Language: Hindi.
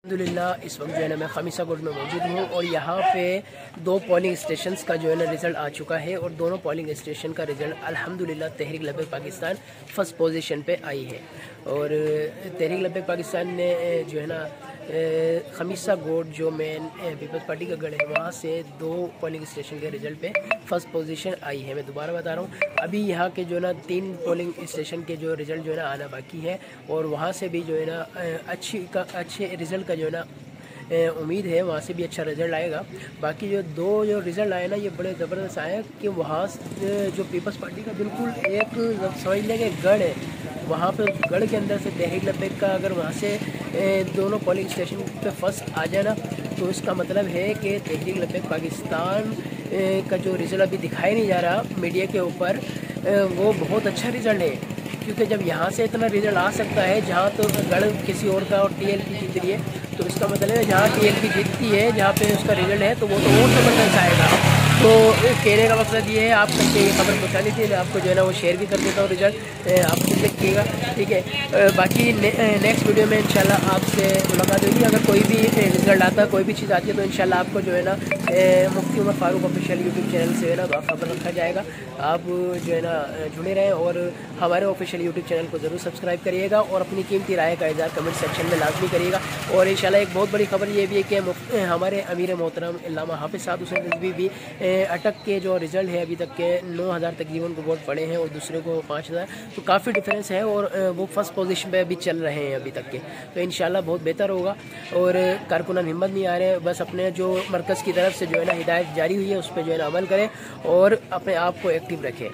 अल्हम्दुलिल्लाह इस वक्त जो है ना मैं खमीसा कोट में मौजूद हूँ और यहाँ पे दो पोलिंग स्टेशंस का जो है ना रिज़ल्ट आ चुका है और दोनों पोलिंग स्टेशन का रिज़ल्ट अल्हम्दुलिल्लाह तहरीक लब्बैक पाकिस्तान फर्स्ट पोजीशन पे आई है। और तहरीक लब्बैक पाकिस्तान ने जो है ना खमीसा कोट जो मेन पीपल्स पार्टी का गढ़ है वहाँ से दो पोलिंग स्टेशन के रिज़ल्ट पे फर्स्ट पोजीशन आई है। मैं दोबारा बता रहा हूँ, अभी यहाँ के जो है ना 3 पोलिंग स्टेशन के जो रिज़ल्ट जो है ना आना बाकी है और वहाँ से भी जो है ना अच्छे रिज़ल्ट का जो है ना उम्मीद है, वहाँ से भी अच्छा रिज़ल्ट आएगा। बाकी जो रिज़ल्ट आए ना ये बड़े ज़बरदस्त आए कि वहाँ जो पीपल्स पार्टी का बिल्कुल एक समझ लें कि गढ़ है, वहाँ पे गढ़ के अंदर से तहरीक लब्बैक का अगर वहाँ से दोनों पोलिंग स्टेशन पे फर्स्ट आ जाए ना तो इसका मतलब है कि तहरीक लब्बैक पाकिस्तान का जो रिज़ल्ट अभी दिखाई नहीं जा रहा मीडिया के ऊपर वो बहुत अच्छा रिज़ल्ट है। क्योंकि जब यहाँ से इतना रिज़ल्ट आ सकता है जहाँ तो गढ़ किसी और का और टीएलपी जीत रही है तो इसका मतलब है जहाँ टीएलपी जीतती है जहाँ पे उसका रिज़ल्ट है तो वो तो और ज़बरदस्त आएगा। तो कहने का मकसद ये है आप तक ये खबर पहुँचानी थी, मैं आपको जो है ना वो शेयर भी कर देता हूँ रिज़ल्ट आप खुद देखिएगा, ठीक है। बाकी नेक्स्ट वीडियो में इंशाल्लाह आपसे मुलाकात होगी। अगर कोई भी रिज़ल्ट आता है, कोई भी चीज़ आती है तो इंशाल्लाह आपको जो है ना Mufti Umar Farooq official YouTube channel से है ना बाखबर रखा जाएगा। आप जो है ना जुड़े रहें और हमारे ऑफिशियल यूट्यूब चैनल को ज़रूर सब्सक्राइब करिएगा और अपनी कीमती राय का इज़हार कमेंट सेक्शन में लाजमी करिएगा। और इंशाल्लाह एक बहुत बड़ी खबर ये भी है कि हमारे अमीर मोहतरम अल्लामा हाफिज़ साद हुसैन रिज़वी भी अटक के जो रिज़ल्ट है अभी तक के 9000 तकरीबन को वोट पड़े हैं और दूसरे को 5000, तो काफ़ी डिफरेंस है और वो फर्स्ट पोजीशन पे अभी चल रहे हैं अभी तक के। तो इंशाल्लाह बहुत बेहतर होगा और कारकुनान हिम्मत नहीं आ रहे, बस अपने जो मरकज़ की तरफ से जो है ना हिदायत जारी हुई है उस पर जो है ना अमल करें और अपने आप को एक्टिव रखें।